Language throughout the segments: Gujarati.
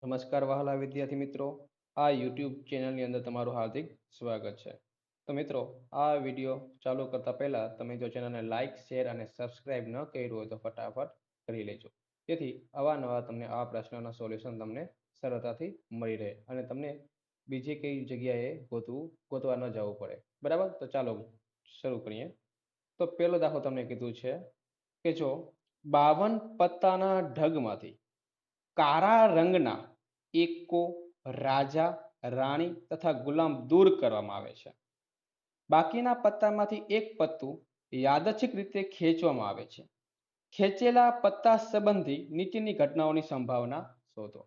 નમસ્કાર વહાલા વિદ્યાર્થી મિત્રો, આ યુટ્યુબ ચેનલની અંદર તમારું હાર્દિક સ્વાગત છે. તો મિત્રો, આ વિડીયો ચાલુ કરતા પહેલા તમે જો ચેનલને લાઇક, શેર અને સબસ્ક્રાઇબ ન કર્યું હોય તો ફટાફટ કરી લેજો. જેથી અવારનવાર તમને આ પ્રશ્નના સોલ્યુશન તમને સરળતાથી મળી રહે અને તમને બીજી કઈ જગ્યાએ ગોતવા ન જવું પડે. બરાબર? તો ચાલો શરૂ કરીએ. તો પહેલો દાખલો તમને કીધું છે કે જો 52 પત્તાના ઢગમાંથી કાળા રંગના એકો, રાજા, રાણી તથા ગુલામ દૂર કરવામાં આવે છે. બાકીના પત્તામાંથી એક પત્તું યાદચ્છિક રીતે ખેંચવામાં આવે છે. ખેંચેલા પત્તા સંબંધી નીચેની ઘટનાઓની સંભાવના શોધો.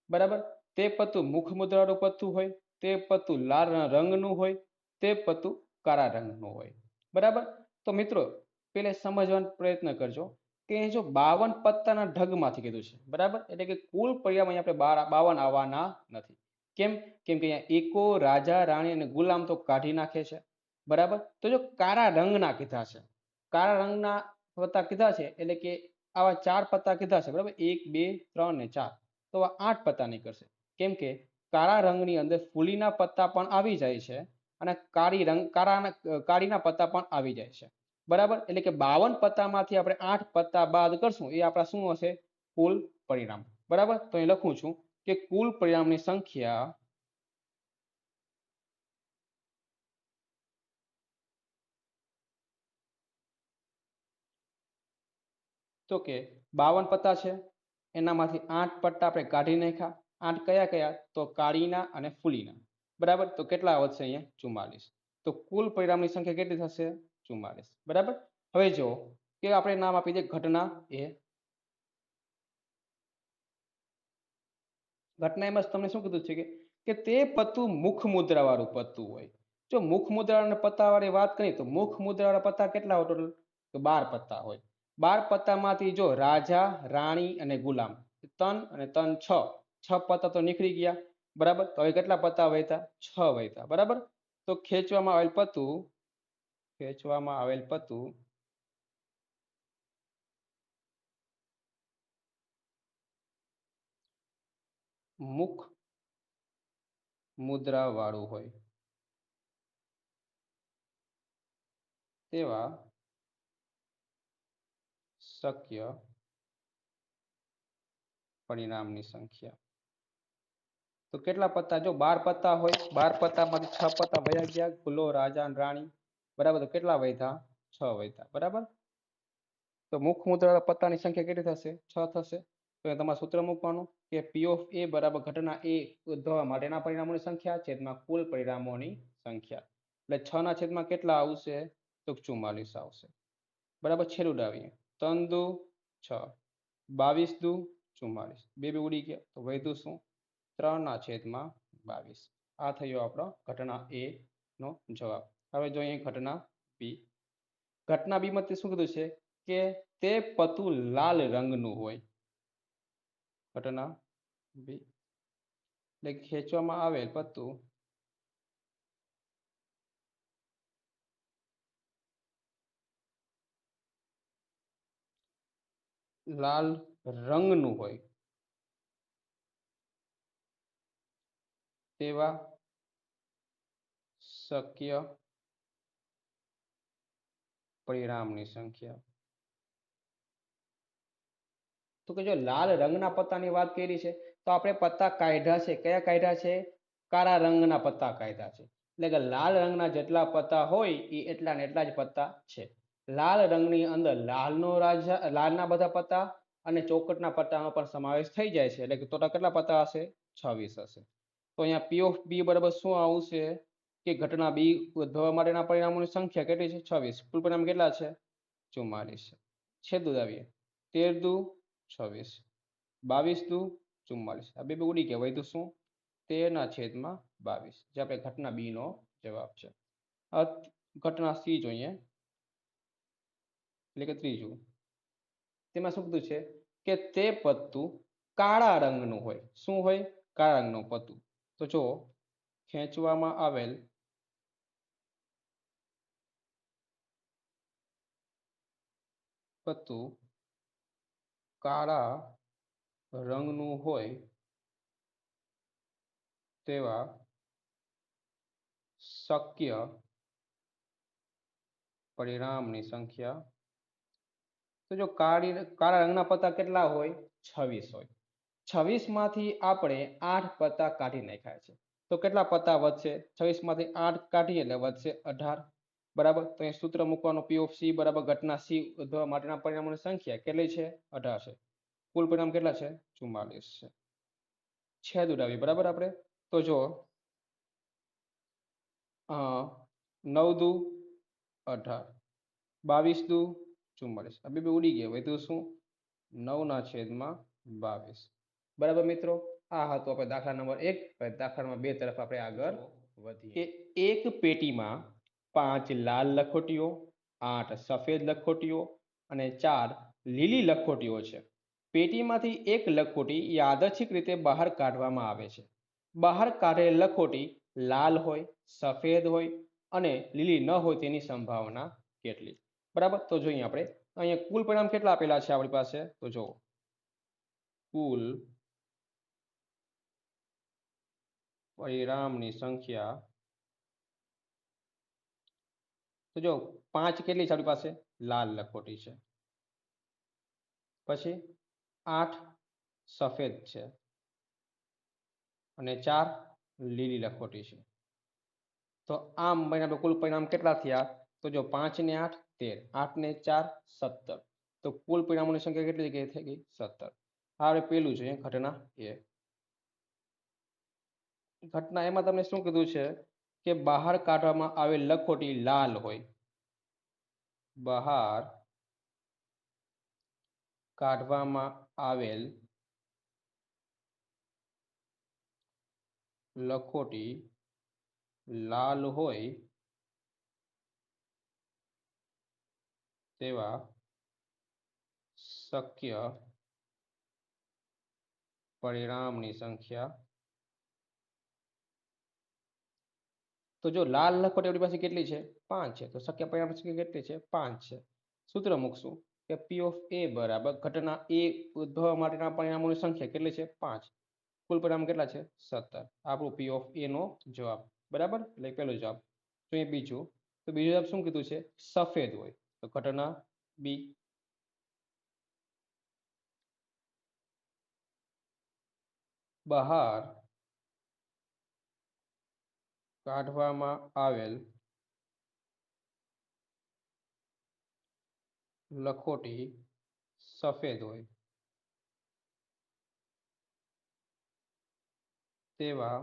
બરાબર? તે પત્તું મુખ મુદ્રાવાળું પત્તું હોય, તે પત્તું લાલ રંગનું હોય, તે પત્તું કાળા રંગનું હોય. બરાબર? તો મિત્રો, પેલે સમજવાનો પ્રયત્ન કરજો કે અહીં જો 52 પત્તાના ઢગમાંથી કીધું છે. બરાબર? એટલે કે કુલ પરિણામ અહીં આપણે 52 આવવાના નથી. કેમ? કેમ કે અહીંયા એકો, રાજા, રાણી અને ગુલામ તો કાઢી નાખે છે. બરાબર? તો જો કાળા રંગના કીધા છે, કાળા રંગના પત્તા કીધા છે એટલે કે આવા 4 પત્તા કીધા છે. બરાબર? 1, 2, 3 ને 4. તો આ 8 પત્તા નીકળશે. કેમ કે કાળા રંગની અંદર ફૂલીના પત્તા પણ આવી જાય છે અને કાળીના પત્તા પણ આવી જાય છે. બરાબર? એટલે કે 52 પત્તામાંથી આપણે 8 પત્તા બાદ કરશું એ આપણા શું હશે? કુલ પરિણામ. બરાબર? તો અહીં લખું છું કે કુલ પરિણામની સંખ્યા તો કે 52 પત્તા છે, એનામાંથી 8 પત્તા આપણે કાઢી નાખ્યા. 8 કયા કયા? તો કાળીના અને ફૂલીના. બરાબર? તો કેટલા વધશે અહીંયા? 44. તો કુલ પરિણામની સંખ્યા કેટલી થશે? 44. બરાબર? હવે જો કે આપણે નામ આપી દઈએ ઘટના એ. ઘટના એમાં તમને શું કીધું છે કે તે પત્તું મુખ મુદ્રાવાળું પત્તું હોય. જો મુખ મુદ્રાવાળા પત્તાવાળી વાત કરીએ તો મુખ મુદ્રાવાળા પત્તા કેટલા હોય ટોટલ? તો 12 પત્તા હોય. 12 પત્તામાંથી જો રાજા, રાણી અને ગુલામ 3 અને 3 6. 6 પત્તા તો નીકળી ગયા. બરાબર? તો હવે કેટલા પત્તા વધ્યા? 6 વધ્યા. બરાબર? તો ખેંચવામાં આવેલ પત્તું મુખ મુદ્રા વાળું હોય તેવા શક્ય પરિણામની સંખ્યા. તો કેટલા પત્તા? જો 12 પત્તા હોય, 12 પત્તામાંથી 6 પત્તા વયા ગયા, ગુલો, રાજા અને રાણી. બરાબર? તો કેટલા વધ્યા? 6 વધ્યા. બરાબર? તો મુખ મુદ્રા પત્તાની સંખ્યા કેટલી થશે? 6 થશે. તો તમારે સૂત્ર મૂકવાનું કે પી ઓફ એ બરાબર ઘટના એ ઉદ્ભવવા માટેના પરિણામોની સંખ્યા છેદમાં કુલ પરિણામોની સંખ્યા. એટલે 6 ના છેદમાં કેટલા આવશે? તો 44 આવશે. બરાબર? છેલ્લું ડાવીએ. 3 દુ 6, 22 દુ 44. બે બે ઉડી ગયા તો વધ્યું શું? 3 ના છેદમાં 22. આ થયો આપણો ઘટના એ નો જવાબ. હવે જોઈએ ઘટના બી. ઘટના બી માં શું કીધું છે કે તે પત્તું લાલ રંગનું હોય. ઘટના બી એટલે ખેંચવામાં આવેલ પત્તું લાલ રંગનું હોય તેવા શક્ય પરિણામની સંખ્યા. તો કે જો લાલ રંગના પત્તાની વાત કરી છે તો આપણે પત્તા કાઢ્યા છે. કયા કાઢ્યા છે? કાળા રંગના પત્તા કાઢ્યા છે. એટલે કે લાલ રંગના જેટલા પત્તા હોય એ એટલા ને એટલા જ પત્તા છે. લાલ રંગની અંદર લાલના બધા પત્તા અને ચોકટના પત્તાનો પણ સમાવેશ થઈ જાય છે. એટલે કે ટોટલ કેટલા પત્તા હશે? 26 હશે. તો અહીંયા પી ઓફ બી બરાબર શું આવશે કે ઘટના બી ઉદ્ભવવા માટેના પરિણામોની સંખ્યા કેટલી છે? 26. કુલ પરિણામ કેટલા છે? 44. છેદ ઉડાવીએ. 13 દુ 26, 22 દુ 44. આ બે બે ઉડી ગયા. વધ્યું શું? 13 ના છેદમાં 22. જે આપણે ઘટના બી નો જવાબ છે. ઘટના સી જોઈએ એટલે કે ત્રીજું. તેમાં શું કીધું છે કે તે પત્તું કાળા રંગનું હોય. શું હોય? કાળા રંગનું પત્તું. તો જો ખેંચવામાં આવેલ પત્તું કાળા રંગનું હોય તેવા શક્ય પરિણામની સંખ્યા. તો જો કાળા રંગના પત્તા કેટલા હોય? 26 હોય. 26 માંથી આપણે 8 પત્તા કાઢી નાખ્યા છે. તો કેટલા પત્તા વધશે? 26 માંથી 8 કાઢીએ એટલે વધશે 18. બરાબર. તો અહીં સૂત્ર મૂકવાનું P of C બરાબર ઘટના C ઉદ્ભવવા માટેના પરિણામોની સંખ્યા કેટલી છે? 18 છે. કુલ પરિણામ કેટલા છે? 44 છે. છેદ ઉડાવી બરાબર આપણે. તો જો 9 દુ 18, 22 દુ 44. આ બે ઉડી ગયા. વધ્યું શું? 9/22. બરાબર મિત્રો, આ હતો આપણે દાખલા નંબર 1. દાખલા નંબર 2 તરફ આપણે આગળ વધીએ. એક પેટીમાં 5 લાલ લખોટીઓ, 8 સફેદ લખોટીઓ અને 4 લીલી લખોટીઓ છે. પેટીમાંથી એક લખોટી યાદચ્છિક રીતે બહાર કાઢવામાં આવે છે. બહાર કાઢેલ લખોટી લાલ હોય, સફેદ હોય અને લીલી ન હોય તેની સંભાવના કેટલી? બરાબર. તો જોઈએ આપણે અહીંયા કુલ પરિણામ કેટલા આપેલા છે આપણી પાસે? તો જો કુલ પરિણામની સંખ્યા. તો જો 5 કેટલી છે આપણી પાસે? લાલ લખોટી છે. પછી 8 સફેદ છે અને 4 લીલી લખોટી છે. તો આમ આપણે કુલ પરિણામ કેટલા થયા? તો જો 5 ને 8 13, 8 ને 4 17. તો કુલ પરિણામોની સંખ્યા કેટલી થઈ ગઈ? 17. હવે પેલું છે ઘટના એ. ઘટના એમાં તમને શું કીધું છે કે બહાર કાઢવામાં આવેલ લખોટી લાલ હોય. બહાર કાઢવામાં આવેલ લખોટી લાલ હોય તેવા શક્ય પરિણામની સંખ્યા. તો જો લાલ લખોટી આપણી પાસે કેટલી છે? 5 છે. તો શક્ય પરિણામ સંખ્યા કેટલી છે? 5 છે. સૂત્ર મૂકશું કે P of A બરાબર ઘટના A ઉદ્ભવવા માટેના પરિણામોની સંખ્યા કેટલી છે? 5. કુલ પરિણામ કેટલા છે? 17. આપણું P of A નો જવાબ. બરાબર. એટલે પહેલો જવાબ. તો એ બીજું. તો બીજું જવાબ શું કીધું છે? સફેદ હોય. તો ઘટના B. બહાર કાઢવામાં આવેલ લખોટી સફેદ હોય તેવા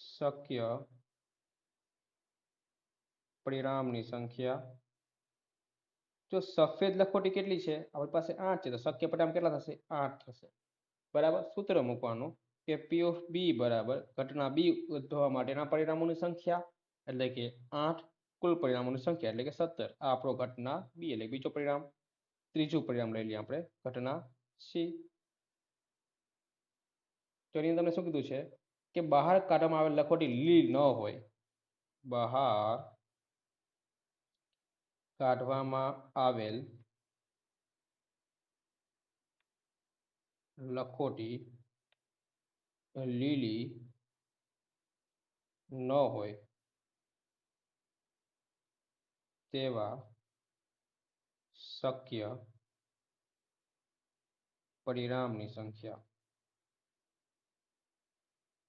શક્ય પરિણામની સંખ્યા. જો સફેદ લખોટી કેટલી છે? આપણી પાસે 8 છે. તો શક્ય પરિણામ કેટલા થશે? 8 થશે. બરાબર. સૂત્ર મૂકવાનું કે P of B બરાબર ઘટના B ઉદ્ભવવા માટેના પરિણામોની સંખ્યા એટલે કે 8 કુલ પરિણામોની સંખ્યા એટલે કે 17. આ આપણો ઘટના B એટલે બીજો પરિણામ. ત્રીજું પરિણામ લઈ લઈએ આપણે ઘટના C. તો એની અંદર તમને શું કીધું છે કે બહાર કાઢવામાં આવેલ લખોટી લીલી ન હોય. બહાર કાઢવામાં આવેલ લખોટી લીલી ન હોય તેવા શક્ય પરિણામની સંખ્યા.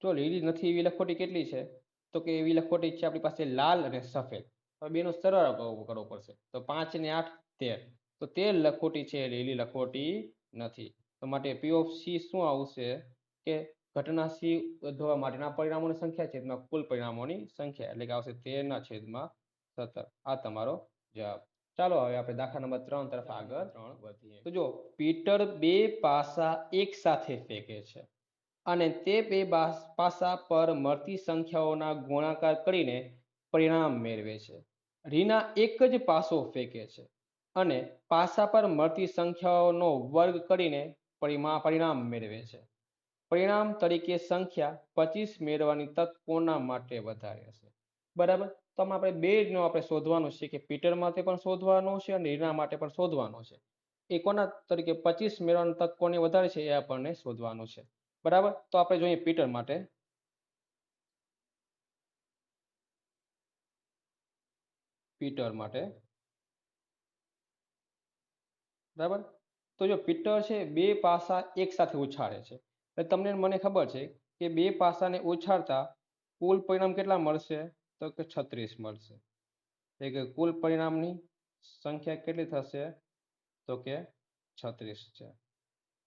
જો લીલી નથી એવી લખોટી કેટલી છે? તો કે એવી લખોટી છે આપણી પાસે લાલ અને સફેદ. હવે બેનો સરવાળો કરવો પડશે. તો 5 ને 8 13. તો 13 લખોટી છે, લીલી લખોટી નથી. તો માટે P of C શું આવશે કે ઘટના C ઉદ્ભવવા માટેના પરિણામોની સંખ્યા છેદમાં કુલ પરિણામોની સંખ્યા એટલે કે આવશે 13/17. આ તમારો જવાબ. ચાલો હવે આપણે દાખલા નંબર 3 તરફ આગળ વધીએ. તો જો પીટર 2 પાસા એક સાથે ફેંકે છે અને તે 2 પાસા પર મળતી સંખ્યાઓના ગુણાકાર કરીને પરિણામ મેળવે છે. રીના એક જ પાસો ફેંકે છે અને પાસા પર મળતી સંખ્યાઓનો વર્ગ કરીને પરિણામ મેળવે છે. પરિણામ તરીકે સંખ્યા 25 મેળવવાની તક કોના માટે વધારે હશે? બરાબર. તો આમાં આપણે બેનો આપણે શોધવાનું છે કે પીટર માટે પણ શોધવાનું છે અને રીના માટે પણ શોધવાનું છે. એ કોના તરીકે 25 મેળવવાની તક કોને વધારે છે એ આપણને શોધવાનું છે. બરાબર. તો આપણે જોઈએ પીટર માટે. પીટર માટે બરાબર. તો જો પીટર છે બે પાસા એક સાથે ઉછાળે છે, એટલે તમને મને ખબર છે કે બે પાસાને ઉછાળતા કુલ પરિણામ કેટલા મળશે? તો કે 36 મળશે. એટલે કે કુલ પરિણામની સંખ્યા કેટલી થશે? તો કે 36 છે.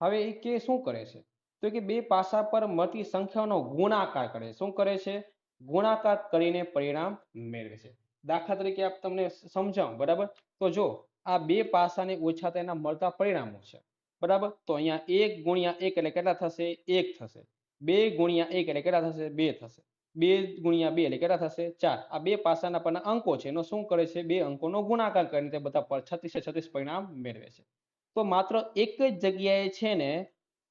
હવે એ કે શું કરે છે? તો કે બે પાસા પર મળતી સંખ્યાઓનો ગુણાકાર કરે. શું કરે છે? ગુણાકાર કરીને પરિણામ મેળવે છે. દાખલા તરીકે આપ તમને સમજાવું, બરાબર. તો જો આ બે પાસાને ઓછા તેના મળતા પરિણામો છે, બરાબર. તો અહીંયા 1 ગુણ્યા 1 એટલે કેટલા થશે? 1 થશે. 2 ગુણ્યા 1 એટલે કેટલા થશે? 2 થશે. 2 ગુણ્યા 2 એટલે કેટલા થશે? 4. આ બે પાસાના પરના અંકો છે, એનો શું કરે છે? બે અંકોનો ગુણાકાર કરીને તે બધા પર 36 36 પરિણામ મેળવે છે. તો માત્ર એક જ જગ્યાએ છે ને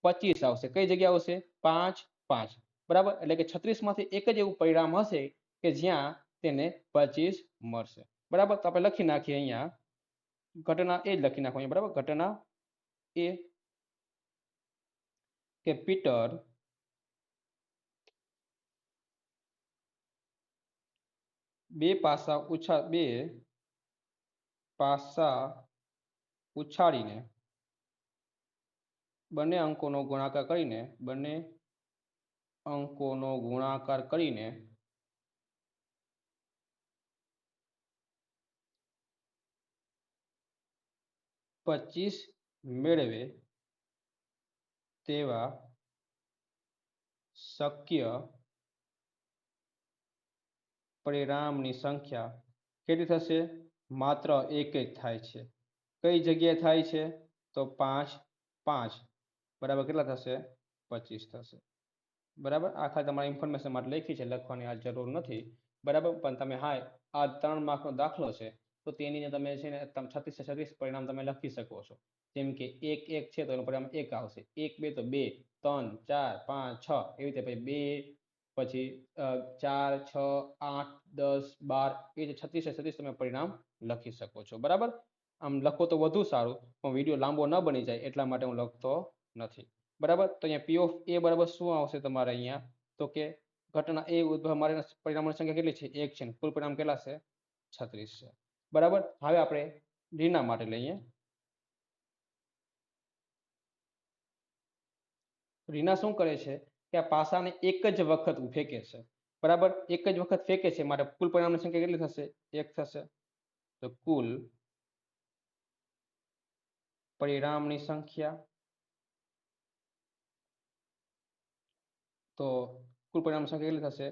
25 આવશે. કઈ જગ્યા આવશે? 5 5. બરાબર. એટલે કે 36 માંથી એક જ એવું પરિણામ હશે કે જ્યાં તેને 25 મળશે. બરાબર. તો આપણે લખી નાખીએ અહીંયા ઘટના એ જ લખી નાખો અહીંયા, બરાબર. ઘટના એ કે પીટર બે પાસા ઉછાળીને બંને અંકોનો ગુણાકાર કરીને 25 મેળવે તેવા શક્ય પરિણામની સંખ્યા કેટલી થશે? માત્ર એક જ થાય છે. કઈ જગ્યાએ થાય છે? તો 5 5. બરાબર. કેટલા થશે? 25 થશે. બરાબર. આ ખાલી તમારી ઇન્ફોર્મેશન માટે લખી છે, લખવાની આ જરૂર નથી. બરાબર. પણ તમે હા આ 3 માર્કનો દાખલો છે, તો તેની અંદર તમે છે ને 36 36 પરિણામ તમે લખી શકો છો. જેમ કે 1 1 છે તો એનું પરિણામ 1 આવશે. 1 2 તો 2, 3 4 5 6 એવી રીતે પછી 2 પછી 4 6 8 10 12 એ રીતે 36 36 તમે પરિણામ લખી શકો છો. બરાબર. આમ લખો તો વધુ સારું, પણ વિડીયો લાંબો ન બની જાય એટલા માટે હું લખતો નથી. બરાબર. તો અહીંયા પી ઓફ એ બરાબર શું આવશે તમારે અહીંયા? તો કે ઘટના એ ઉદ્ભવ માટે પરિણામોની સંખ્યા કેટલી છે? 1 છે. કુલ પરિણામ કેટલા છે? 36 છે. બરાબર. હવે આપણે રીના માટે લઈએ. રીના શું કરે છે કે આ પાસાને એક જ વખત ફેંકે છે. બરાબર. એક જ વખત ફેંકે છે માટે કુલ પરિણામની સંખ્યા કેટલી થશે? 1 થશે. તો કુલ પરિણામની સંખ્યા, તો કુલ પરિણામની સંખ્યા કેટલી થશે?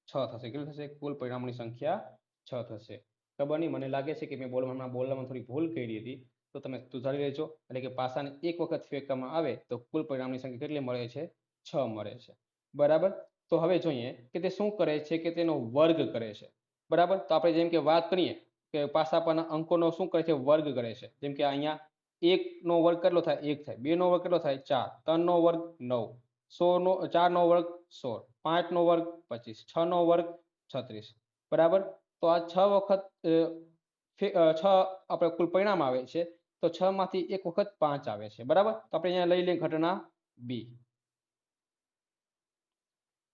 6 થશે. કેટલી થશે? કુલ પરિણામની સંખ્યા 6 થશે. ખબર નહીં, મને લાગે છે કે મેં બોલવામાં થોડી ભૂલ કરી હતી, તો તમે સુધારી લેજો. એટલે કે પાસાને એક વખત ફેંકવામાં આવે તો કુલ પરિણામની સંખ્યા કેટલી મળે છે? 6 મળે છે. બરાબર. તો હવે જોઈએ કે તે શું કરે છે કે તેનો વર્ગ કરે છે. બરાબર. તો આપણે જેમ કે વાત કરીએ કે પાસા પરના અંકોનો શું કરે છે? વર્ગ કરે છે. જેમ કે અહીંયા 1 નો વર્ગ કેટલો થાય? 1 થાય. 2 નો વર્ગ કેટલો થાય? 4. 3 નો વર્ગ 9. 100 નો 4 નો વર્ગ 16. 5 નો વર્ગ 25. 6 નો વર્ગ 36. બરાબર. તો આ 6 વખત 6 આપણે કુલ પરિણામ આવે છે, તો 6 માંથી એક વખત 5 આવે છે. બરાબર. તો આપણે અહીંયા લઈ લઈએ ઘટના બી.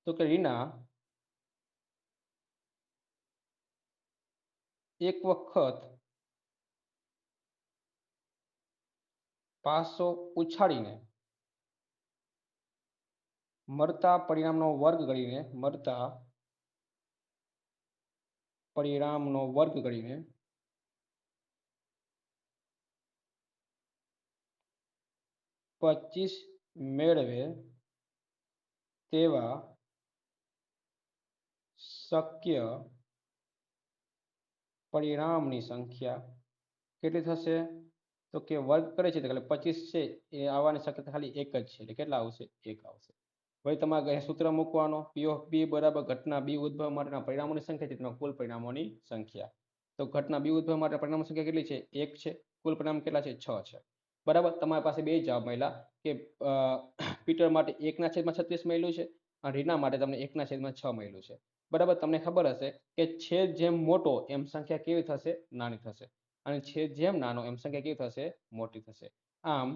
તો કે રીના એક વખત પાસો ઉછાળીને મળતા પરિણામનો વર્ગ કરીને 25 મેળવે તેવા શક્ય પરિણામની સંખ્યા કેટલી થશે? તો કે વર્ગ કરે છે એટલે 25 છે એ આવવાની શક્યતા ખાલી એક જ છે. એટલે કેટલા આવશે? 1 આવશે. હવે તમારે અહીંયા સૂત્ર મૂકવાનો, પી ઓફ બી બરાબર ઘટના બી ઉદ્ભવ માટેના પરિણામોની સંખ્યા છે તેમાં કુલ પરિણામોની સંખ્યા. તો ઘટના બી ઉદ્ભવ માટે પરિણામોની સંખ્યા કેટલી છે? 1 છે. કુલ પરિણામ કેટલા છે? 6 છે. બરાબર. તમારી પાસે બે જવાબ મળ્યા કે પીટર માટે 1/36 મળ્યું છે અને રીના માટે તમને 1/6 મળ્યું છે. બરાબર. તમને ખબર હશે કે છેદ જેમ મોટો એમ સંખ્યા કેવી થશે? નાની થશે. અને છેદ જેમ નાનો એમ સંખ્યા કેવી થશે? મોટી થશે. આમ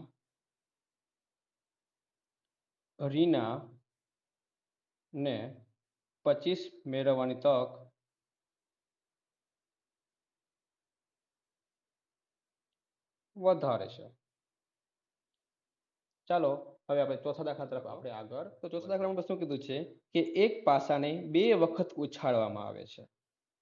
રીના ને 25 મેળવવાની તક વધારે છે. ચાલો હવે આપણે ચોથા દાખલા તરફ આપણે આગળ. તો ચોથા દાખલામાં શું કીધું છે કે એક પાસાને 2 વખત ઉછાળવામાં આવે છે.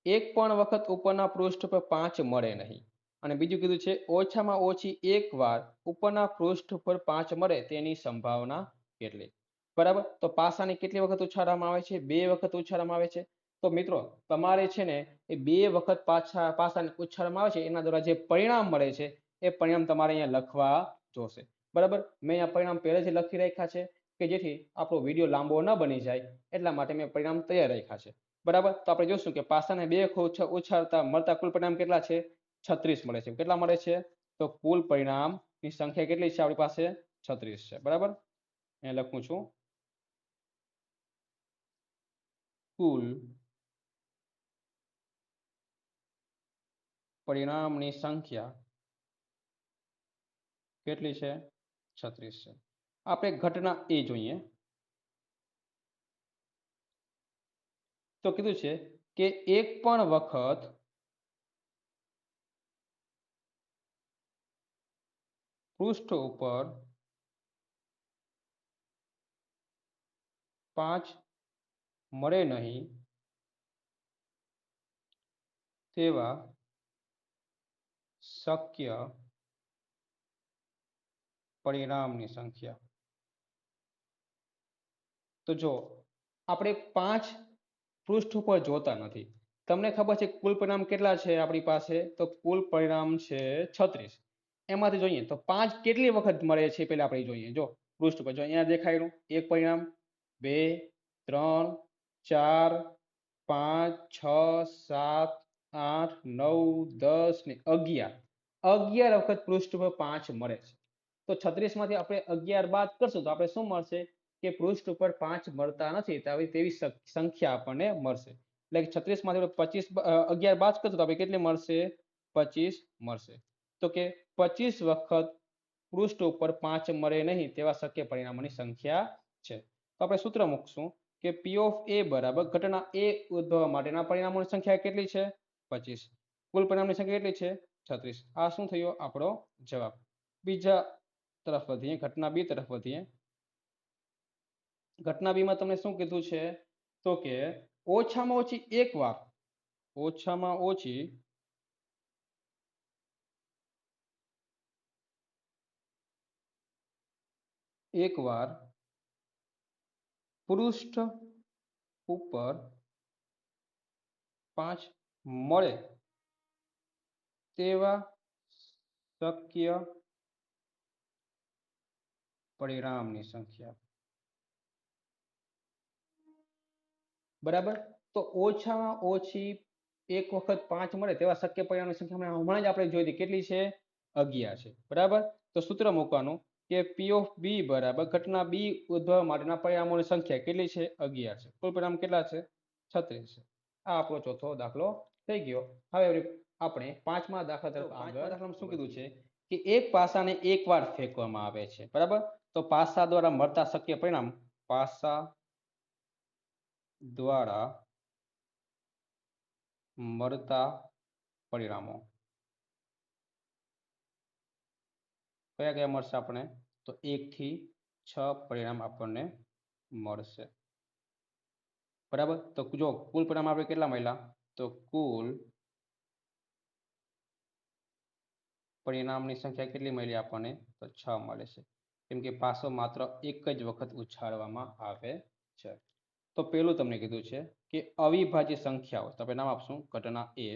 એક પણ વખત ઉપરના પૃષ્ઠ પર 5 મળે નહીં. અને બીજું કીધું છે ઓછામાં ઓછી એક વાર ઉપરના પૃષ્ઠ પર 5 મળે તેની સંભાવના કેટલી. બરાબર, તો પાસાને કેટલી વખત ઉછાળવામાં આવે છે? 2 વખત ઉછાળવામાં આવે છે. તો મિત્રો તમારે છે ને એ 2 વખત પાસાને ઉછાળવામાં આવે છે એના દ્વારા જે પરિણામ મળે છે એ પરિણામ તમારે અહીંયા લખવા જોશે. બરાબર, મેં અહીંયા પરિણામ પહેલેથી લખી રાખ્યા છે કે જેથી આપણો વિડીયો લાંબો ન બની જાય એટલા માટે મેં પરિણામ તૈયાર રાખ્યા છે. બરાબર, તો આપણે જોશું કે પાસાને 2 વખત ઉછાળતા મળતા કુલ પરિણામ કેટલા છે? 36 મળે છે. કેટલા મળે છે? તો કુલ પરિણામની સંખ્યા કેટલી છે આપણી પાસે? 36 છે. બરાબર, અહીંયા લખું છું કુલ પરિણામની સંખ્યા કેટલી છે? 36 છે. આપણે ઘટના એ જોઈએ. તો કીધું છે કે એક પણ વખત પૃષ્ઠ ઉપર 5 મળે નહીં તેવા શક્ય પરિણામની સંખ્યા. તો જો આપણે 5 પૃષ્ઠ ઉપર જોતા નથી. તમને ખબર છે કુલ પરિણામ કેટલા છે આપણી પાસે? તો કુલ પરિણામ છે 36. એમાંથી જોઈએ તો 5 કેટલી વખત મળે છે પેલા આપણે જોઈએ. જો પૃષ્ઠ પર જો અહીંયા દેખાયેલું એક પરિણામ, 2, 3, 4, 5, 6, 7, 8, 9, 10 ને 11. 11 વખત પૃષ્ઠ પર 5 મળે છે. તો 36 માંથી આપણે 11 બાદ કરશું તો આપણે શું મળશે કે પૃષ્ઠ ઉપર 5 મળતા નથી તેવી સંખ્યા આપણને મળશે. એટલે કે 36 માંથી 11 બાદ કરશું તો આપણે કેટલી મળશે? 25 મળશે. તો કે 25 વખત પૃષ્ઠ ઉપર 5 મળે નહીં તેવા શક્ય પરિણામોની સંખ્યા છે. તો આપણે સૂત્ર મૂકશું કે P of A બરાબર ઘટના A ઉદ્ભવવા માટેના પરિણામોની સંખ્યા કેટલી છે? 25. કુલ પરિણામની સંખ્યા કેટલી છે? 36. આ શું થયો આપણો જવાબ. બીજા તરફ વધીએ, ઘટના B તરફ વધીએ. ઘટના B માં તમને શું કીધું છે? તો કે ઓછામાં ઓછી એક વાર પૃષ્ઠ ઉપર 5 મળે તેવા શક્ય પરિણામની સંખ્યા. બરાબર, તો ઓછામાં ઓછી એક વખત 5 મળે તેવા શક્ય પરિણામની સંખ્યા હમણાં જ આપણે જોઈ હતી કેટલી છે? 11 છે. બરાબર, તો સૂત્ર મૂકવાનું કે P of B બરાબર ઘટના B ઉદ્ભવવા માટેના પરિણામોની સંખ્યા કેટલી છે? 11 છે. કુલ પરિણામ કેટલા છે? 36 છે. આ આપણો ચોથો દાખલો થઈ ગયો. હવે આપણે પાંચમા દાખલા તરફ આગળ. દાખલામાં શું કીધું છે કે એક પાસાને એકવાર ફેંકવામાં આવે છે. બરાબર, તો પાસા દ્વારા મળતા શક્ય પરિણામ, પાસા દ્વારા મળતા પરિણામો કયા કયા મળશે આપણે? તો 1 થી 6 પરિણામ આપણને મળશે. બરાબર, તો જો કુલ પરિણામ આપણે કેટલા મળ્યા? તો કુલ પરિણામની સંખ્યા કેટલી મળી આપણને? તો 6 મળે છે. કેમ કે પાસો માત્ર એક જ વખત ઉછાળવામાં આવે છે. તો પેલું તમને કીધું છે કે અવિભાજ્ય સંખ્યાઓ, તો આપણે નામ આપશું ઘટના A.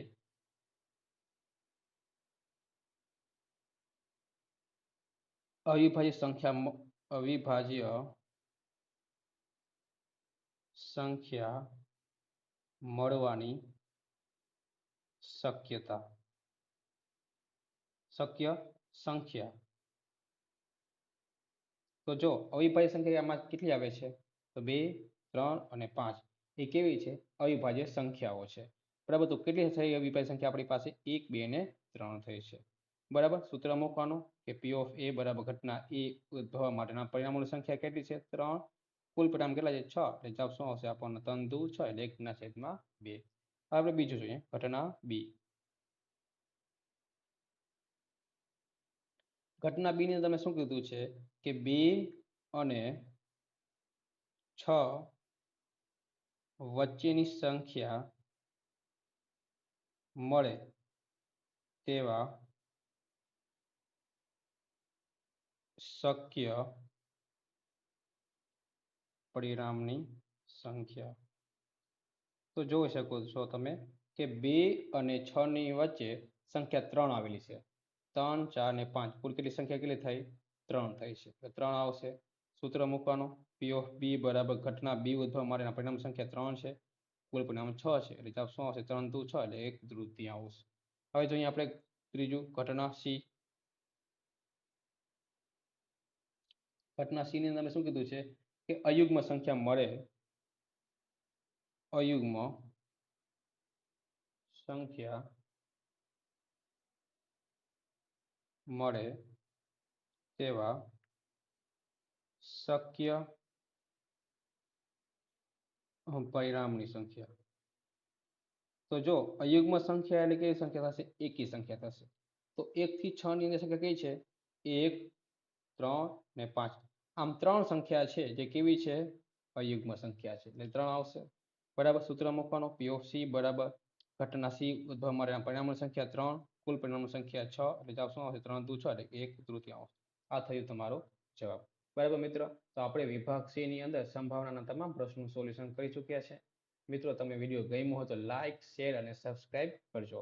અવિભાજ્ય સંખ્યા મળવાની શક્યતા, શક્ય સંખ્યા. તો જો અવિભાજ્ય સંખ્યા આમાં કેટલી આવે છે? તો 2, 3 અને 5. એ કેવી છે? અવિભાજ્ય સંખ્યાઓ છે. બરાબર, તો કેટલી થઈ અવિભાજ્ય સંખ્યા આપણી પાસે? 1, 2 ને 3 થઈ છે. બરાબર. સૂત્ર મૂકવાનું કે પી ઓફ એ બરાબર ઘટના એ ઉદ્ભવવા માટેના પરિણામોની સંખ્યા કેટલી છે? 3. કુલ પરિણામ કેટલા છે? 6. એટલે જવાબ શું આવશે? આપણને 3 દુ 6 એટલે 1/2. હવે આપણે બીજું જોઈએ, ઘટના બી. ઘટના બી ની તમે શું કીધું છે કે 2 અને 6 વચ્ચેની સંખ્યા મળે તેવા શક્ય પરિણામની સંખ્યા. તો જોઈ શકો છો તમે કે 2 અને 6 ની વચ્ચે સંખ્યા 3 આવેલી છે. 3, 4 ને 5 કુલ કેટલી સંખ્યા કેટલી થઈ? 3 થઈ છે. તો 3 આવશે. સૂત્ર મૂકવાનું પી ઓફ બી બરાબર ઘટના બી ઉદ્ભવવા માટેના પરિણામ સંખ્યા 3 છે. કુલ પરિણામ 6 છે. એટલે જવાબ શું આવશે? 3 દુ 6 એટલે 1/3. હવે જોઈએ આપણે ત્રીજું ઘટના સી. ઘટના સી ની અંદર શું કીધું છે કે અયુગ્મ સંખ્યા મળે, અયુગ્મ સંખ્યા મળે તેવા શક્ય પરિણામની સંખ્યા. તો જો અયુગ્મ સંખ્યા એટલે કેવી સંખ્યા થશે? એકી સંખ્યા થશે. તો 1 થી 6 ની અંદર સંખ્યા કઈ છે? 1, 3 ને 5. આમ 3 સંખ્યા છે જે કેવી છે? અયુગ્મ સંખ્યા છે. એટલે 3 આવશે. બરાબર. સૂત્ર મૂકવાનું પી ઓફ સી બરાબર ઘટના સી ઉદ્ભવવા માટેના પરિણામોની સંખ્યા 3, કુલ પરિણામોની સંખ્યા 6. એટલે જવાબ શું આવશે? 3 દુ 6 એટલે 1/3. આ થયું તમારો જવાબ. બરાબર મિત્રો. તો આપણે વિભાગ સી ની અંદર સંભાવનાના તમામ પ્રશ્નોનું સોલ્યુશન કરી ચૂક્યા છે. મિત્રો, તમને વિડીયો ગમ્યો હોય તો લાઇક, શેર અને સબસ્ક્રાઇબ કરજો.